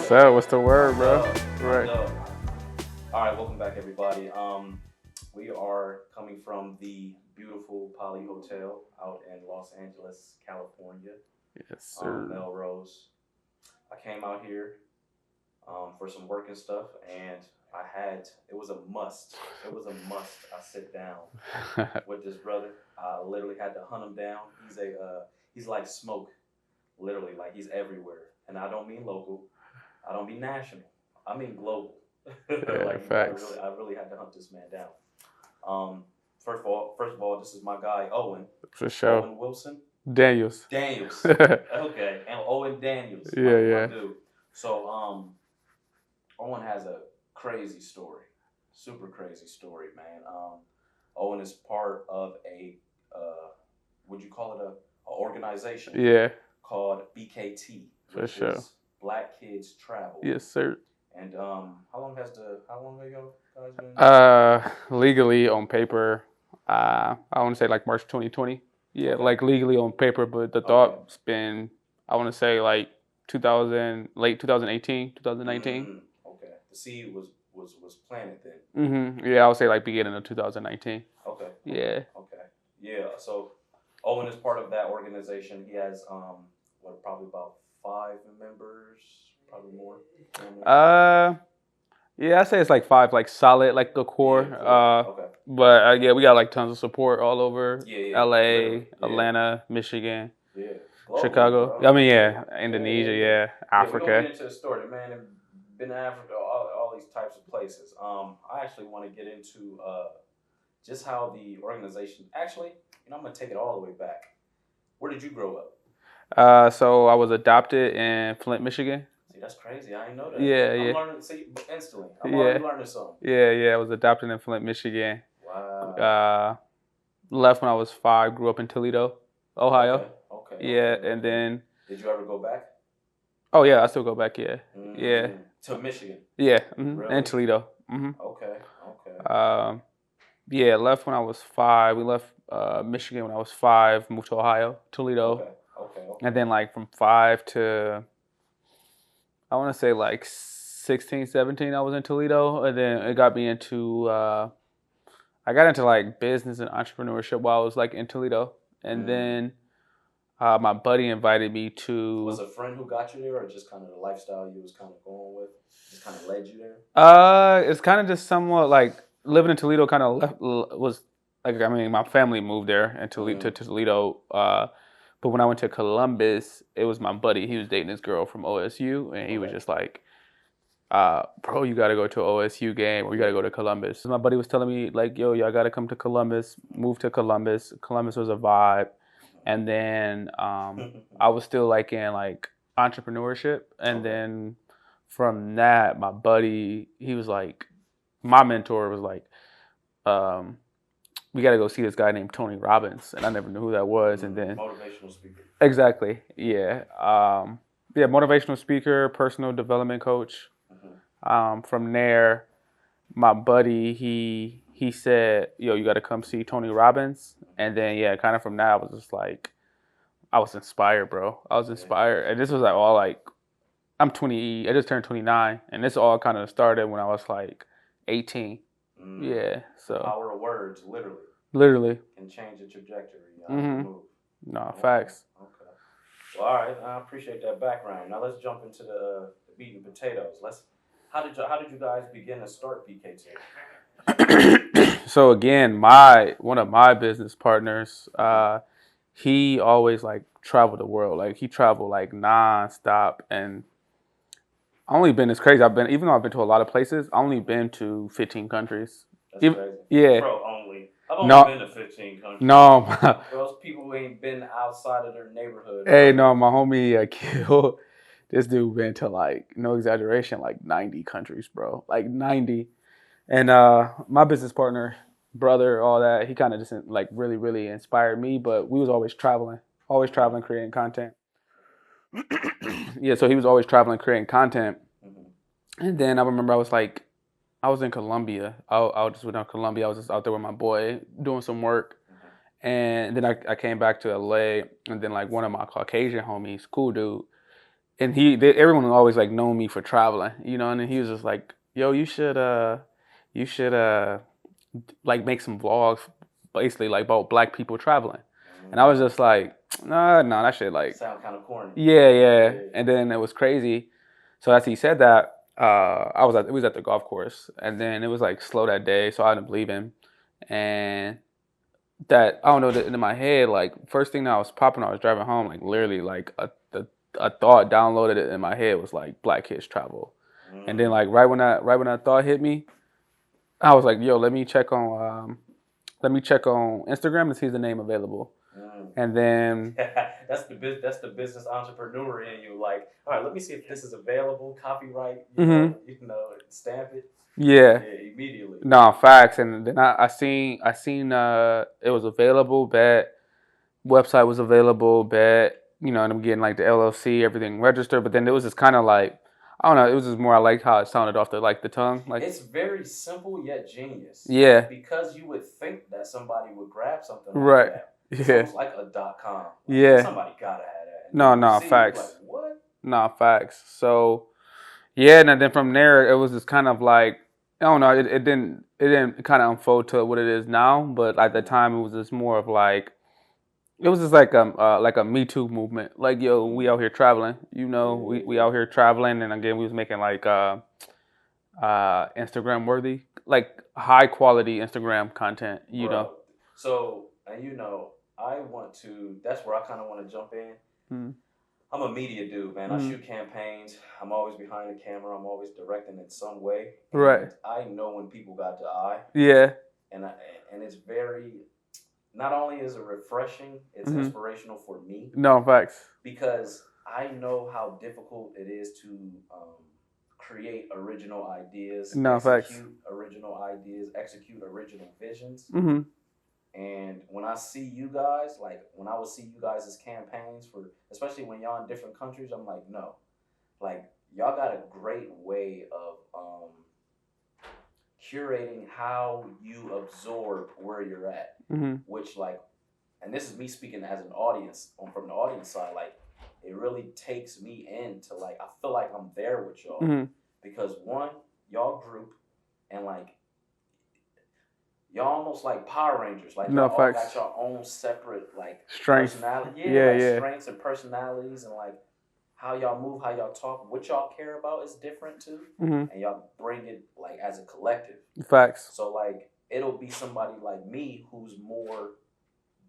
So, what's the word, What's bro? up? What's Right. up? All right, welcome back, everybody. We are coming from the beautiful Poly Hotel out in Los Angeles, California, Yes, sir. Melrose. I came out here for some work and stuff, and it was a must. It was a must. I sit down with this brother. I literally had to hunt him down. He's like smoke, literally, like he's everywhere. And I don't mean local. I don't mean national. I mean global. Yeah, Like facts. I really had to hunt this man down. Um, first of all, this is my guy Owen. For sure. Owen Wilson Daniels. Daniels. Yeah, Okay, and Owen Daniels, my yeah. dude. So Owen has a crazy story, super crazy story, man. Owen is part of would you call it a organization Yeah, called BKT, for which sure. is Black Kids Travel. Yes, sir. And how long have you guys been? Legally on paper, I want to say like March 2020. Yeah, Okay. like legally on paper, but the Okay. thought's been, I want to say like 2000, late 2018, 2019. Okay. The seed was planted then. Yeah, I would say like beginning of 2019. Okay. Yeah. Okay. Yeah. So Owen is part of that organization. He has probably about 5 members, probably more. Uh, Yeah, I say it's like five, like solid, like the core. Yeah, core. Okay. But yeah, we got like tons of support all over Yeah. Literally. LA, Yeah. Atlanta, Michigan, Yeah. Globally, Chicago. bro. I mean, yeah, Indonesia, yeah, Yeah, we're gonna Africa. get into the story, man. And been to Africa, all these types of places. I actually want to get into just how the organization. Actually, I'm gonna take it all the way back. Where did you grow up? So I was adopted in Flint, Michigan. See, that's crazy. I didn't know that. Yeah, I'm yeah, learning. See, instantly. I'm yeah, already learning something. yeah. I was adopted in Flint, Michigan. Wow. Left when I was 5. Grew up in Toledo, Ohio. Okay. Yeah, Okay. and then Did you ever go back? oh yeah, I still go back. Yeah, yeah, To Michigan. yeah, Really? and Toledo. Okay. Okay. Yeah, left when I was 5. We left Michigan when I was 5. Moved to Ohio, Toledo, Okay. and then like from 5 to I want to say like 16, 17, I was in Toledo, and then it got me into I got into like business and entrepreneurship while I was like in Toledo, and then my buddy invited me to. Was it a friend who got you there, or just kind of the lifestyle you was kind of going with, just kind of led you there? It's kind of just somewhat like living in Toledo. Kind of was like, I mean, my family moved there and to Toledo. But when I went to Columbus, it was my buddy. He was dating this girl from OSU, and he was just like, bro, you got to go to an OSU game or you got to go to Columbus. My buddy was telling me, like, yo, y'all got to come to Columbus, move to Columbus. Columbus was a vibe. And then I was still like in like entrepreneurship. And then from that, my buddy, he was like, my mentor was like, we got to go see this guy named Tony Robbins. And I never knew who that was. And then motivational speaker. Exactly. Yeah. Yeah. Motivational speaker, personal development coach. From there, my buddy he said, "Yo, you got to come see Tony Robbins." And then yeah, kind of from that, I was just like, I was inspired, bro. I was inspired, and this was like all like, I'm 20. I just turned 29, and this all kind of started when I was like 18. Yeah. So power of words, literally can change the trajectory. Move. No, facts. Okay. Well, all right. I appreciate that background. Now let's jump into the meat and potatoes. How did you guys begin to start BKT? So again, one of my business partners, he always like traveled the world. Like he traveled like nonstop, and I only been, it's crazy. Even though I've been to a lot of places, I only been to 15 countries. That's crazy. Yeah. Bro, I've only been to 15 countries. No. Those people who ain't been outside of their neighborhood. Hey, no, my homie Kill, this dude been to like, no exaggeration, like 90 countries, bro. Like 90. And my business partner, brother, all that, he kind of just like really, really inspired me. But we was always traveling, creating content. Yeah, so he was always traveling, creating content. Mhm. And then I remember I was in Colombia. I just went out to Colombia. I was just out there with my boy doing some work. Mhm. And then I came back to LA, and then like one of my Caucasian homies, cool dude, and everyone always like known me for traveling, you know, and then he was just like, yo, you should like make some vlogs, basically like about black people traveling, and I was Mm. just like, nah, that shit like, Sound kind of corny. yeah, Yeah. and then it was crazy. So as he said that, it was at the golf course, and then it was like slow that day, so I didn't believe him, and that I don't know that in my head, like first thing that was popping, I was driving home, like literally like a thought downloaded it in my head was like Black Kids Travel, and then Mm. like right when that thought hit me, I was like, yo, let me check on Instagram to see if the name available, Mm. and then That's the business entrepreneur in you. Like, all right, let me see if this is available. Copyright, mm-hmm, stamp it. yeah, Yeah, immediately. no facts, and then I seen it was available, bet website was available, bet, you know, and I'm getting like the LLC, everything registered. But then it was just kind of like, I don't know, it was just more I liked how it sounded off the tongue. Like, It's very simple yet genius. yeah, Because you would think that somebody would grab something like right, that. It's yeah, almost like a .com. Like yeah, somebody gotta have that. And then no, you no, see it, you're like, facts, what? no, facts. So, yeah, and then from there, it was just kind of like, I don't know, it didn't kind of unfold to what it is now. But at the time, it was just more of like, it was just like a Me Too movement. Like, yo, we out here traveling. You know, we Yeah. out here traveling, and again, we was making like Instagram worthy, like high quality Instagram content. You know. Bro. So, and I want to, that's where I kind of want to jump in. Mm-hmm. I'm a media dude, man. I Mm-hmm. shoot campaigns. I'm always behind the camera. I'm always directing in some way. Right. And I know when people got the eye. Yeah. And and it's very, not only is it refreshing, it's Mm-hmm. inspirational for me No facts. because I know how difficult it is to create original ideas, No facts. execute original visions. Mm-hmm. And when I see you guys, like when I would see you guys as campaigns for, especially when y'all in different countries, I'm like, no, like y'all got a great way of curating how you absorb where you're at, Mm-hmm. which like, and this is me speaking as an audience from the audience side, like it really takes me into like I feel like I'm there with y'all Mm-hmm. because one, y'all group and like y'all almost like Power Rangers. Like No y'all all facts. got your own separate like Strength. personality. Yeah. Like Yeah. strengths and personalities and like how y'all move, how y'all talk, what y'all care about is different too. Mm-hmm. And y'all bring it like as a collective. Facts. So like it'll be somebody like me who's more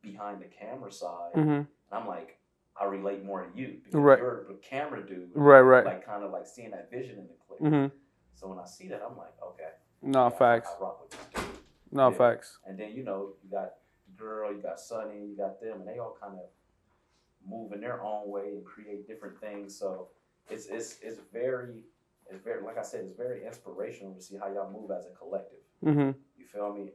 behind the camera side. Mm-hmm. And I'm like, I relate more to you because Right. you're a camera dude. Right. Like kind of like seeing that vision in the clip. Mm-hmm. So when I see that, I'm like, okay. No yeah, facts. I rock with this dude. No Yeah. facts. And then you got girl, you got Sunny, you got them, and they all kind of move in their own way and create different things. So it's very like I said, it's very inspirational to see how y'all move as a collective. Mm-hmm. You feel me?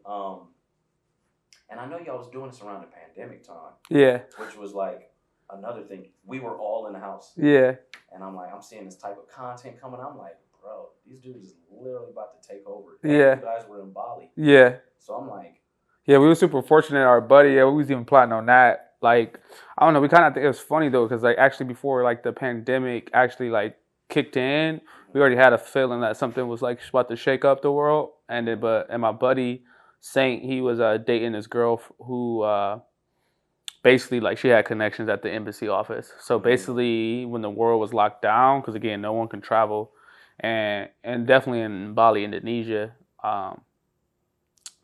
And I know y'all was doing this around the pandemic time. Yeah. Which was like another thing. We were all in the house. Yeah. And I'm like, I'm seeing this type of content coming. I'm like, bro, these dudes is literally about to take over. And Yeah. you guys were in Bali. Yeah. So I'm like, yeah, we were super fortunate. Our buddy, yeah, we was even plotting on that. Like, I don't know, we kind of think it was funny though, because like actually before like the pandemic actually like kicked in, we already had a feeling that something was like about to shake up the world. And then, and my buddy Saint, he was dating this girl who basically like she had connections at the embassy office. So basically, when the world was locked down, because again, no one can travel, and definitely in Bali, Indonesia.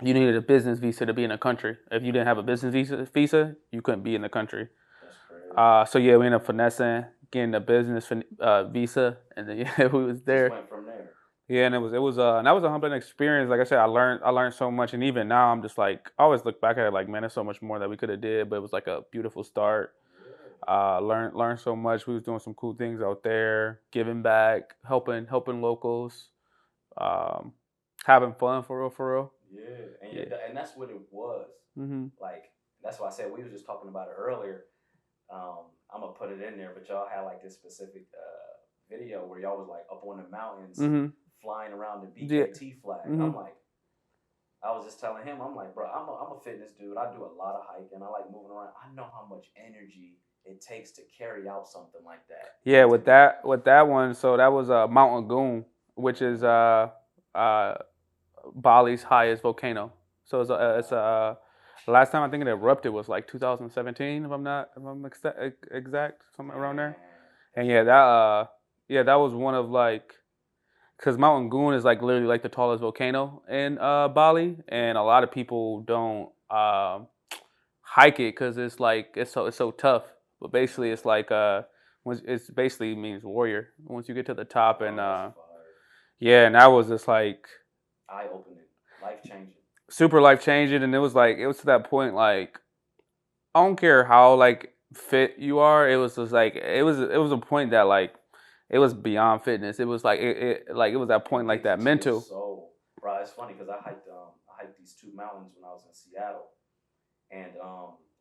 You needed a business visa to be in the country. If you didn't have a business visa, you couldn't be in the country. that's crazy. So yeah, we ended up finessing, getting a business visa, and then yeah, we was there. Just went from there. Yeah, and and that was a humbling experience. Like I said, I learned so much, and even now I'm just like I always look back at it like, man, there's so much more that we could have did, but it was like a beautiful start. Learned so much. We was doing some cool things out there, giving back, helping locals. Um, Having fun for real, for real. Yeah, Yeah. and that's what it was. Mhm. Like that's why I said we was just talking about it earlier. I'm gonna put it in there, but y'all had like this specific video where y'all was like up on the mountains, Mhm. flying around the Yeah. BKT flag. I'm Mhm. like, I was just telling him, I'm like, bro, I'm a fitness dude. I do a lot of hiking. I like moving around. I know how much energy it takes to carry out something like that. Yeah, To, with that one, so that was Mount Goon, which is uh Bali's highest volcano. So last time I think it erupted was like 2017, if I'm exact, somewhere around man, there. And that's crazy. yeah, that was one of like, because Mount Goon is like literally like the tallest volcano in Bali, Yeah. and a lot of people don't hike it because it's like it's so tough. But basically, it's like it's basically means warrior. Once you get to the top, and Oh, that's fire. yeah, and that was just like Eye opening, life changing. super life changing, and it was to that point like I don't care how like fit you are. It was just like it was a point that like it was beyond fitness. It was like it was that It point like digs that into your mental. soul, bro. It's funny because I hiked these two mountains when I was in Seattle, and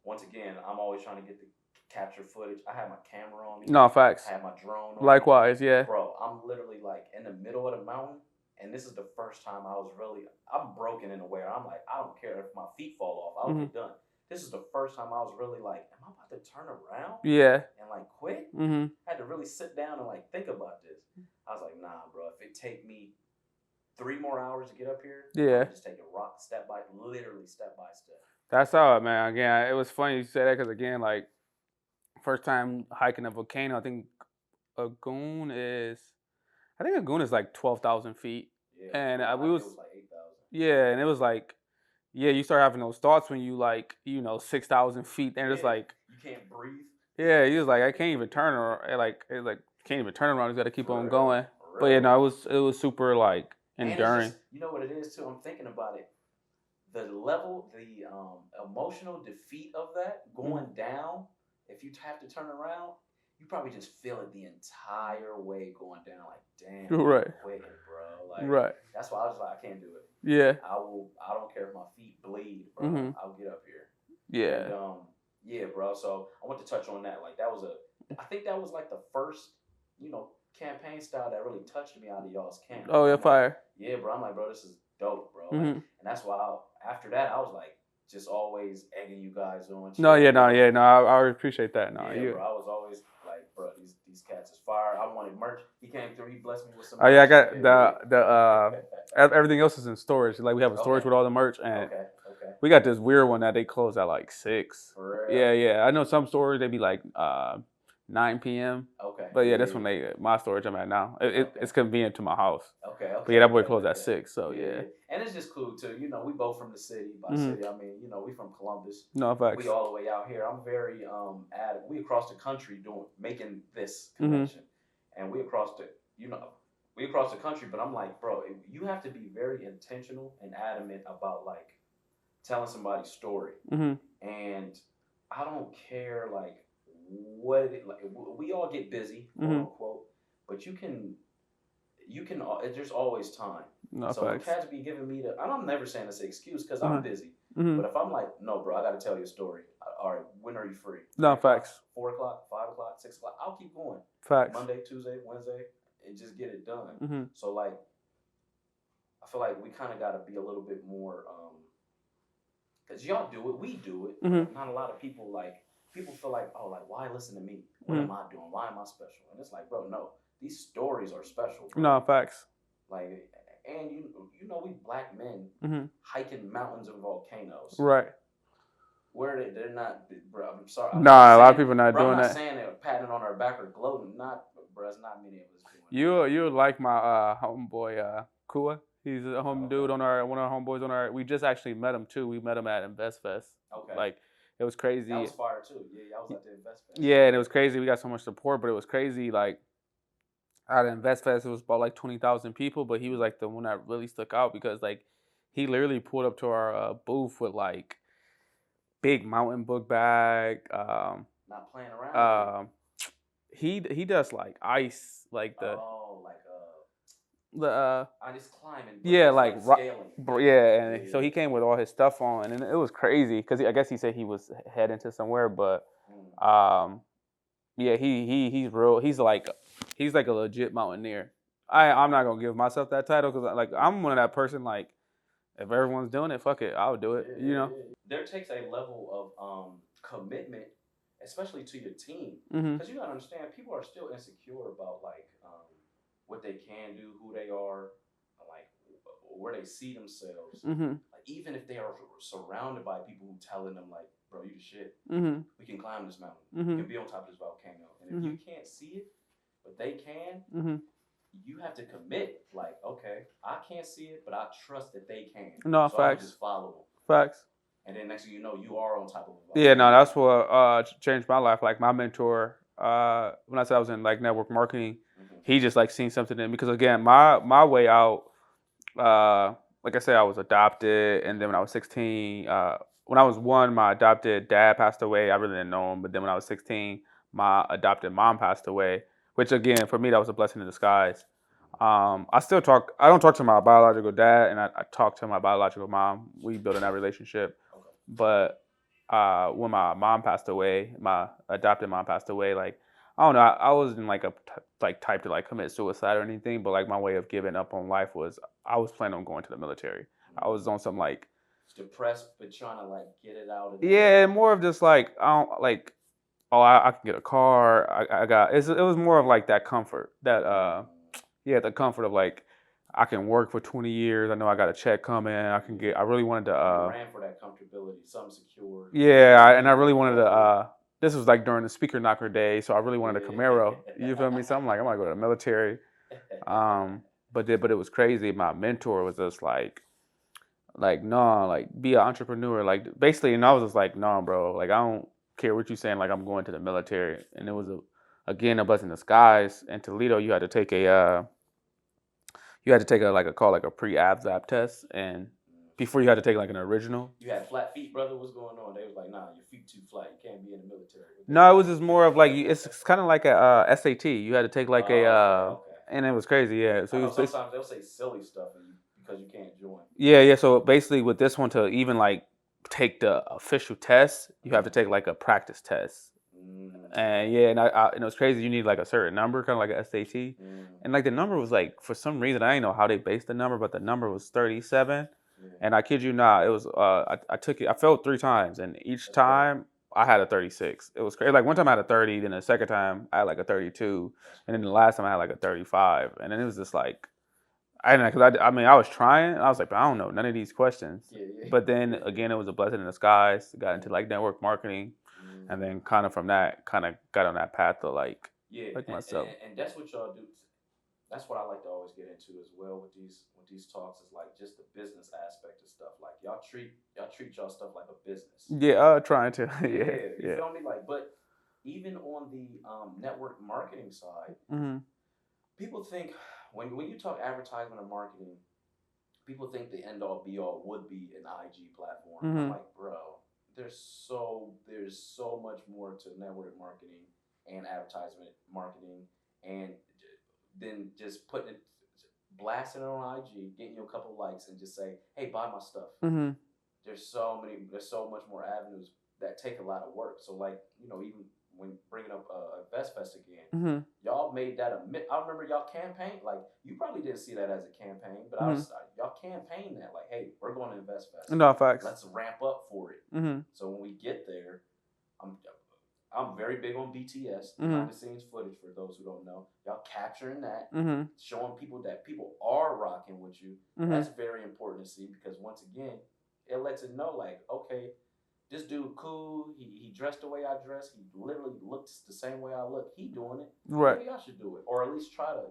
once again, I'm always trying to get the capture footage. I had my camera on me, No facts. I had my drone on me, Likewise, yeah. bro. I'm literally like in the middle of the mountain, and this is the first time I was really I'm broken in a way. I'm like I don't care if my feet fall off, I'll Mhm. get done. This is the first time I was really like, am I about to turn around Yeah. and like quit? Mhm. I had to really sit down and like think about this. I was like, nah, bro. If it take me 3 more hours to get up here, I'm Yeah. gonna just take it rock step by, literally step by step. That's how, man. Again, it was funny you said that because again, like first time hiking a volcano, I think a goon is like 12,000 feet, Yeah, and yeah. we was It was like 8,000. yeah, and it was like yeah, you start having those thoughts when you like 6,000 feet, and it's Yeah, like you can't breathe. yeah, he was like I can't even turn or like can't even turn around. He's got to keep For on real, going. for But yeah, real. no, it was super like And it's enduring. just you know what it is too. I'm thinking about it. The level, the emotional defeat of that Mm. going down. If you have to turn around, you probably just feel it the entire way going down. Like, damn, Right, I'm quitting, bro. Like, right, that's why I was like, I can't do it. yeah, I will. I don't care if my feet bleed, bro. mhm, I'll get up here. And yeah, yeah, bro. So I want to touch on that. Like that was I think that was like the first, campaign style that really touched me out of y'all's camp. oh yeah, I'm like, fire, yeah, bro. I'm like, bro, this is dope, bro. Like, mhm. and that's why after that I was like, just always egging you guys on. No, Cheering yeah, you no, on. yeah, no, I appreciate that. No, Yeah, you. bro. I was always like, bro, these cats is fire. I wanted merch. He came through. He blessed me with some Oh yeah, I merch. got Yeah, yeah. everything else is in storage. Like we have a storage Okay. with all the merch, and Okay. Okay. we got this weird one that they close at like 6. For real. Yeah, yeah. I know some stores they be like 9 p.m. Okay. But yeah, Yeah, that's yeah. when my storage I'm at now. Okay. It's convenient to my house. Okay, But yeah, okay, that boy okay, closed at okay. 6. So Yeah, yeah. yeah. And it's just cool too. We both from the city. By Hmm. city, I mean, we from Columbus. No We facts. all the way out here. I'm very we across the country making this Hmm. connection. And we across the country, but I'm like, bro, you have to be very intentional and adamant about like telling somebody's story. Hmm. And I don't care like what like we all get busy, quote Hmm. unquote, but there's always time. No So when facts. cats be giving me and I'm never saying it's an excuse because Uh-huh. I'm busy. Hmm. But if I'm like, no, bro, I got to tell you a story. All right, when are you free? No 3 o'clock, facts. 4 o'clock, 5 o'clock, 6 o'clock. I'll keep going. Facts. Monday, Tuesday, Wednesday, and just get it done. Hmm. So like, I feel like we kind of got to be a little bit more, because y'all do it, we do it. Hmm. Not a lot of people people feel like, oh, like why listen to me? What am I doing? Why am I special? And it's like, bro, no, these stories are special. Bro. No facts. Like, and we black men Hmm. hiking mountains and volcanoes. Right. Where they're not, bro. I'm sorry. I'm Nah, a lot of saying, people not bro, doing I'm not that. saying they're patting on our back or gloating. Not, bro. It's not many of us doing You like my homeboy Kua. He's a home dude on one of our homeboys on our. We just actually met him too. We met him at InvestFest. that. Okay. Like it was crazy. That was fire too. Yeah, I was at the InvestFest. Yeah, and it was crazy. We got so much support, but it was crazy. Like at InvestFest, it was about like 20,000 people, but he was like the one that really stuck out because like he literally pulled up to our booth with like big mountain book bag. Not playing around. He does like ice, like the oh, like the I just climbing, but yeah, it's like like scaling. yeah, Yeah, and so yeah. he came with all his stuff on, and it was crazy because I guess he said he was heading to somewhere, but Mm. yeah, he's real. He's like a legit mountaineer. I'm not gonna give myself that title because like I'm one of that person like if everyone's doing it, fuck it, I'll do it. Yeah, You yeah, know. yeah. There takes a level of commitment, especially to your team, Mhm. because you gotta understand people are still insecure about like what they can do, who they are, like where they see themselves. Mhm. Like even if they are surrounded by people who telling them like, bro, you the shit. Mhm. We can climb this mountain. We Mhm. can be on top of this volcano. And if you Mhm. can't see it, but they can, Mhm. you have to commit. Like, okay, I can't see it, but I trust that they can. No So I'm gonna facts. just follow them. Facts. And then next thing you know, you are on top of a Yeah, volcano. no, that's what changed my life. Like my mentor, when I said I was in like network marketing, he just like seen something in me because again, my way out, like I said, I was adopted, and then when I was 16, when I was one, my adopted dad passed away. I really didn't know him, but then when I was 16, my adopted mom passed away, which again for me that was a blessing in disguise. I still talk. I don't talk to my biological dad, and I talk to my biological mom. We built in that relationship, Okay. but when my mom passed away, my adopted mom passed away, like I don't know, I wasn't like like type to like commit suicide or anything, but like my way of giving up on life was I was planning on going to the military. I was on some like Depressed, but trying to like get it out. And yeah, more of just like I don't like oh I can get a car. I got it was more of like that comfort that yeah the comfort of like I can work for 20 years. I know I got a check coming. I can get. I really wanted to. You ran for that comfortability, something secure. Yeah, and I really wanted to. This was like during the speaker knocker day, so I really wanted a Camaro. You feel me? So I'm like, I'm gonna go to the military. But it was crazy. My mentor was just like no, like be an entrepreneur. Like basically, and I was just like, no, bro. Like I don't care what you saying. Like I'm going to the military, and it was again a blessing in disguise. In Toledo, you had to take a like a call like a pre-ABSAP test, and before you had to take like an original. You had flat feet, brother. What's going on? They was like, nah, your feet too flat. You can't be in the military. No, it was just more of like it's kind of like a SAT. You had to take like a okay. and it was crazy. Yeah, so I it know was sometimes they'll say silly stuff and because you can't join. yeah. So basically, with this one to even like take the official test, you have to take like a practice test. And yeah, and it was crazy. You need like a certain number, kind of like a SAT, and like the number was like for some reason I didn't know how they based the number, but the number was 37. Yeah. And I kid you not, it was I took it. I failed 3 times, and each time I had a 36. It was crazy. Like one time I had a 30, then the second time I had like a 32, and then the last time I had like a 35, and then it was just like I didn't because I mean I was trying, and I was like, but I don't know none of these questions. Yeah, yeah. But then again, it was a blessing in disguise. Got into like network marketing. And then kind of from that, kind of got on that path to like myself. And that's what y'all do. That's what I like to always get into as well with these talks is like just the business aspect of stuff. Like y'all treat y'all stuff like a business. Yeah, trying to. Yeah, you feel me? Like, but even on the network marketing side, people think when you talk advertisement or marketing, people think the end all be all would be an IG platform. I'm like, bro, there's so much more to network marketing and advertisement marketing, and then just putting it, blasting it on IG, getting you a couple likes, and just say, hey, buy my stuff. There's so much more avenues that take a lot of work. So like even when bringing up Vest Fest again, y'all made that I remember y'all campaign like you probably didn't see that as a campaign, but y'all campaigned that like, hey, we're going to Invest Fest. No facts. Let's ramp up for it. So when we get there, I'm very big on BTS, behind the scenes footage for those who don't know. Y'all capturing that, showing people that people are rocking with you. That's very important to see because once again, it lets it know like, okay, this dude cool. He dressed the way I dress. He literally looks the same way I look. He doing it. Right. Maybe I should do it, or at least try to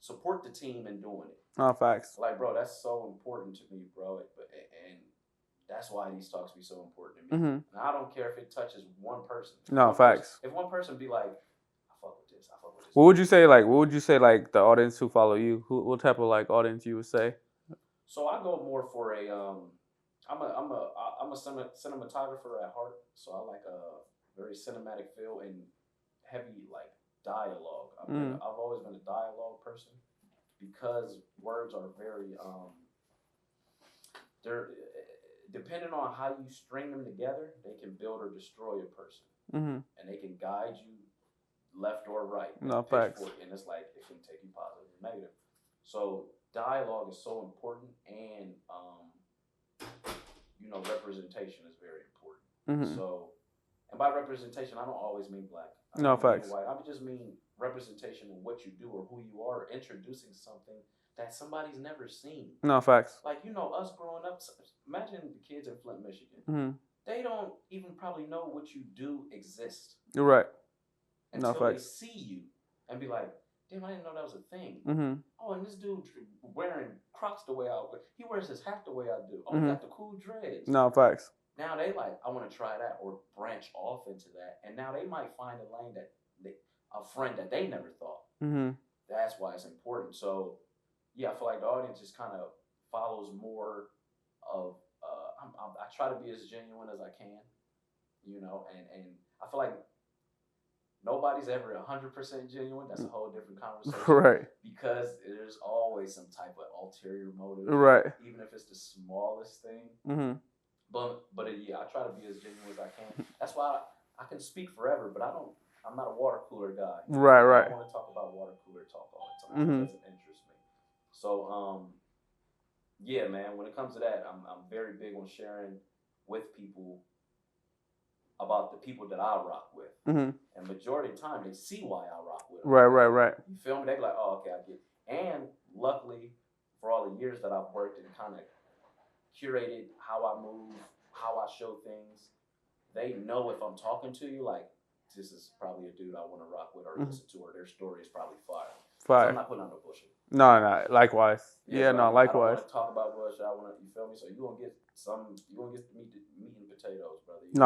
support the team in doing it. Oh, facts. Like, bro, that's so important to me, bro. And that's why these talks be so important to me. And I don't care if it touches one person. No, facts. If one person be like, I fuck with this. What would you say? Like, what would you say? Like the audience who follow you, what type of like audience you would say? So I go more for a I'm a cinematographer at heart, so I like a very cinematic feel and heavy like dialogue. I've always been a dialogue person. because words are very they're depending on how you string them together, they can build or destroy a person, and they can guide you left or right. No, facts. And it's like it can take you positive or negative. So dialogue is so important, and representation is very important. So, and by representation, I don't always mean black. No, facts. White. I just mean representation of what you do or who you are, introducing something that somebody's never seen. No, facts. Like, us growing up, imagine the kids in Flint, Michigan. They don't even probably know what you do exists. You're right. Until they see you and be like, damn, I didn't know that was a thing. Oh, and this dude wearing Crocs the way I wear. He wears his hat the way I do. Oh, he got the cool dreads. No, facts. Now they like, I want to try that or branch off into that. And now they might find a lane a friend that they never thought. That's why it's important. So, yeah, I feel like the audience just kind of follows more of, I try to be as genuine as I can, and I feel like nobody's ever 100% genuine. That's a whole different conversation. Right. Because there's always some type of ulterior motive. Right. Even if it's the smallest thing. But yeah, I try to be as genuine as I can. That's why I can speak forever, but I'm not a water cooler guy. Right. I don't want to talk about water cooler talk all the time. It doesn't interest me. So, yeah, man, when it comes to that, I'm very big on sharing with people about the people that I rock with. And majority of the time, they see why I rock with them. Right. You feel me? They be like, oh, okay, I get it. And luckily, for all the years that I've worked and kind of curated how I move, how I show things, they know if I'm talking to you, like, this is probably a dude I want to rock with or listen to, or their story is probably fire. So I'm not putting on no bullshit. No, likewise. Yeah, no, likewise. I don't want to talk about bullshit. You feel me? So you gonna get meat and potatoes, brother. You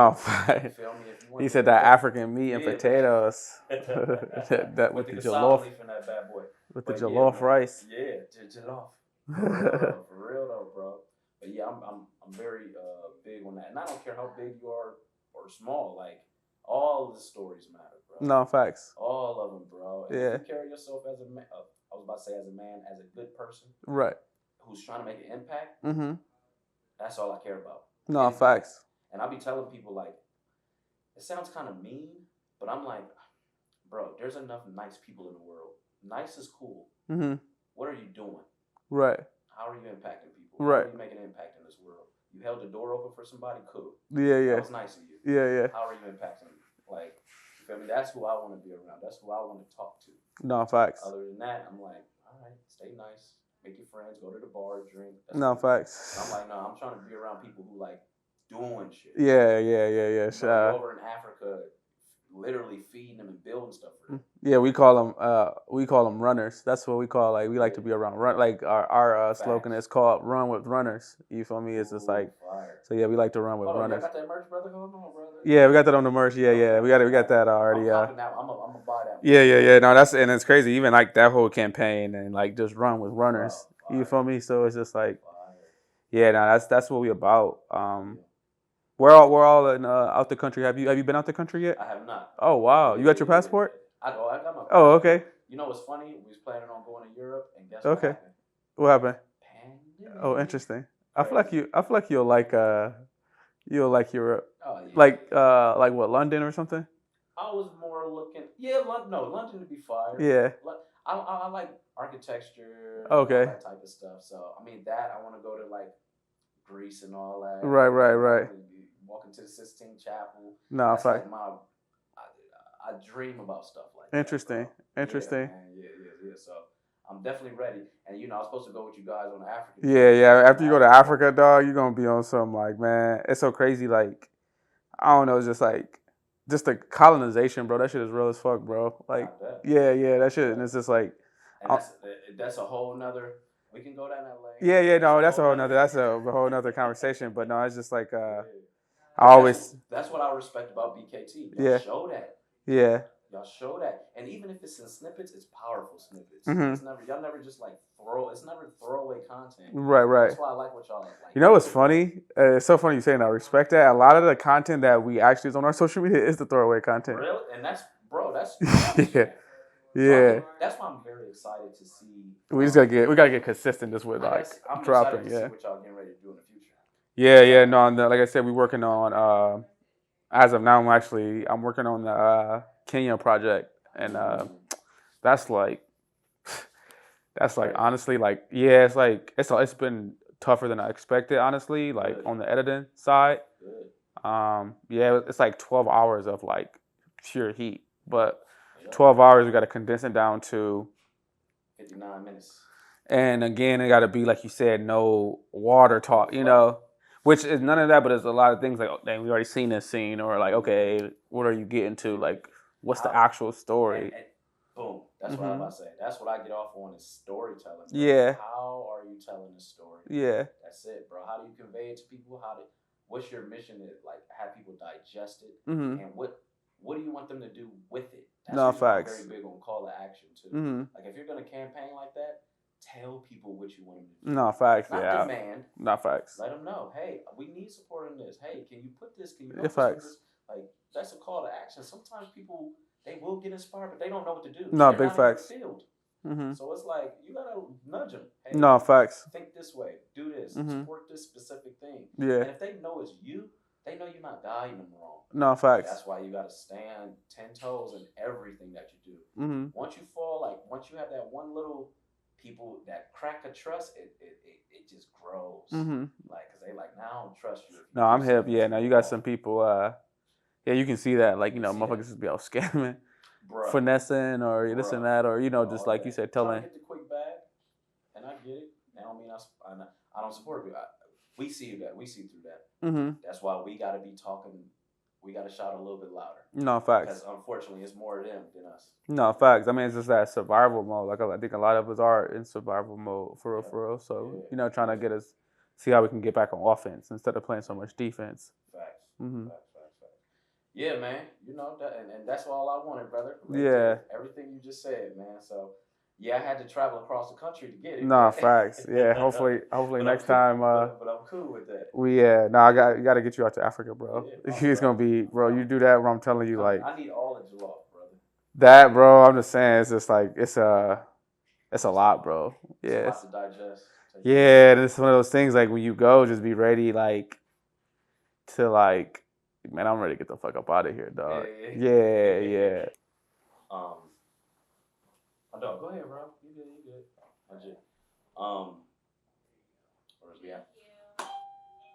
feel me? If you want he said that African meat and potatoes. that with the jollof. Leaf in that bad boy. With the jollof rice. Yeah, jollof. For real though, bro. But yeah, I'm very big on that, and I don't care how big you are or small. Like, all of the stories matter, bro. No, facts. All of them, bro. And if you carry yourself as a man, I was about to say as a good person, right? Who's trying to make an impact. That's all I care about. No, facts. And I be telling people, like, it sounds kind of mean, but I'm like, bro, there's enough nice people in the world. Nice is cool. What are you doing? Right. How are you impacting people? Right. How are you making an impact in this world? You held the door open for somebody? Cool. Yeah. That was nice of you. Yeah. How are you impacting them? Like, you feel me? That's who I want to be around. That's who I want to talk to. No, facts. Other than that, I'm like, all right, stay nice. Make your friends. Go to the bar, drink. No, facts. And I'm like, no, I'm trying to be around people who like doing shit. Yeah. Over in Africa, literally feeding them and building stuff for them. Yeah, we call them runners. That's what we call, like, we like to be around run. Like our slogan is called "Run with Runners." You feel me? It's just like, fire. So yeah, we like to run with runners. You got that merch, brother? Hold on, brother. Yeah, we got that on the merch. Yeah, we got that already. I'm gonna buy that. Yeah. No, and it's crazy. Even like that whole campaign and like just run with runners. You feel me? So it's just like, that's what we about. We're all in out the country. Have you been out the country yet? I have not. Oh wow, you got your passport? I got my passport. Oh, okay. You know what's funny? We was planning on going to Europe, and guess what happened? What happened? Pandemic. Oh, interesting. I feel like you'll like Europe. Oh, yeah. Like what, London or something? I was more looking. London would be fire. Yeah. I like architecture. Okay. All that type of stuff. So I mean that I want to go to like Greece and all that. Right. Walking to the Sistine Chapel. No, that's like I dream about stuff like that. Interesting. Yeah. So I'm definitely ready. And I was supposed to go with you guys on the African. Yeah. After you go to Africa, dog, you're gonna be on something like, man, it's so crazy. Like, I don't know, it's just the colonization, bro. That shit is real as fuck, bro. Like, yeah, that shit, and it's just like, and that's a whole nother. We can go down that lane. Yeah. No, that's a whole nother conversation. But no, it's just like, That's what I respect about BKT. Y'all show that. Yeah. Y'all show that, and even if it's in snippets, it's powerful snippets. Mm-hmm. Y'all never just like it's never throwaway content. Right. That's why I like what y'all like. You know what's funny? It's so funny you saying that. I respect that. A lot of the content that we actually use on our social media is the throwaway content. Really? And that's Yeah. That's why I'm very excited to see. We gotta get consistent just with like I'm dropping. excited to see what y'all getting ready to do in the future. Yeah. No, like I said, we're working on. As of now, I'm working on the Kenya project, and that's like honestly like it's been tougher than I expected. Honestly, like on the editing side. Yeah, it's like 12 hours of like pure heat, but 12 hours we got to condense it down to 59 minutes. And again, it got to be like you said, no water talk, which is none of that, but there's a lot of things like, oh, dang, we already seen this scene, or like, okay, what are you getting to? Like, what's the actual story? And boom, that's what I'm about to say. That's what I get off on is storytelling. Bro. Yeah. How are you telling the story? Yeah. That's it, bro. How do you convey it to people? What's your mission to like have people digest it? And what do you want them to do with it? That's facts. I'm very big on call to action too. Like if you're gonna campaign like that, tell people what you want them to do. No, facts. Not demand. Not facts. Let them know, hey, we need support in this. Hey, can you put this? Can you help us with this? Like that's a call to action. Sometimes people they will get inspired, but they don't know what to do. No, They're big facts. So it's like you gotta nudge them. Hey, no, facts. Think this way. Do this. Support this specific thing. Yeah. And if they know it's you, they know you're not guiding them wrong. No, facts. That's why you gotta stand 10 toes in everything that you do. Once you fall, once you have that one little people that crack a trust, it just grows. Like, cause they like, now I don't trust you. No, I'm hip. Yeah, now you got some people. Yeah, you can see that. Like, motherfuckers just be out scamming, finessing, or this and that, or just like you said, telling. Get the quick bag, and I get it. I don't mean I don't support it. We see that. We see through that. That's why we got to be talking. We got to shout a little bit louder. No, facts. Because unfortunately, it's more them than us. No, facts. I mean, it's just that survival mode. Like, I think a lot of us are in survival mode, for real. So, trying to get us, see how we can get back on offense instead of playing so much defense. Facts. Facts. Yeah, man. And that's all I wanted, brother. Yeah. Everything you just said, man. So, yeah, I had to travel across the country to get it. Nah, facts. Yeah, hopefully next time. But I'm cool with that. I got to get you out to Africa, bro. It's gonna be, bro. You do that, where I'm telling you, like. I need all the jollof, brother. That, bro. I'm just saying, it's just like it's a lot, bro. Yeah. It's a lot to digest. Yeah, it's one of those things. Like when you go, just be ready, like to like, man, I'm ready to get the fuck up out of here, dog. Yeah. No, go ahead, bro. You good. Legit. Where's we at?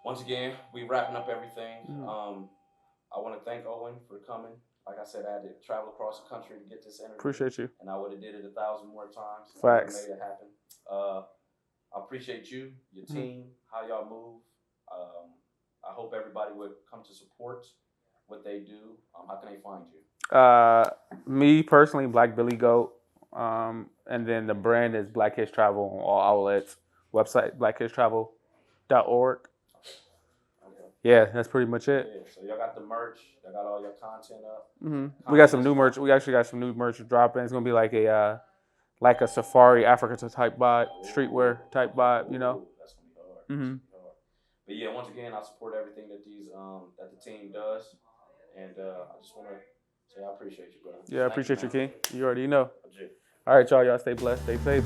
Once again, we wrapping up everything. I want to thank Owen for coming. Like I said, I had to travel across the country to get this interview. Appreciate you. And I would have did it 1,000 more times. Facts. I made it happen. I appreciate you, your team, how y'all move. I hope everybody would come to support what they do. How can they find you? Me personally, Black Billy Goat. And then the brand is Black Kids Travel on all outlets. Website, blackkidstravel.org. Okay. Yeah, that's pretty much it. Yeah, so y'all got the merch. Y'all got all your content up. We got some new merch. We actually got some new merch dropping. It's going to be like a safari Africa type vibe, streetwear type vibe, That's going to be hard. But yeah, once again, I support everything that that the team does. And I just want to say I appreciate you, brother. Yeah, I appreciate you, King. You already know. All right, y'all stay blessed, stay safe.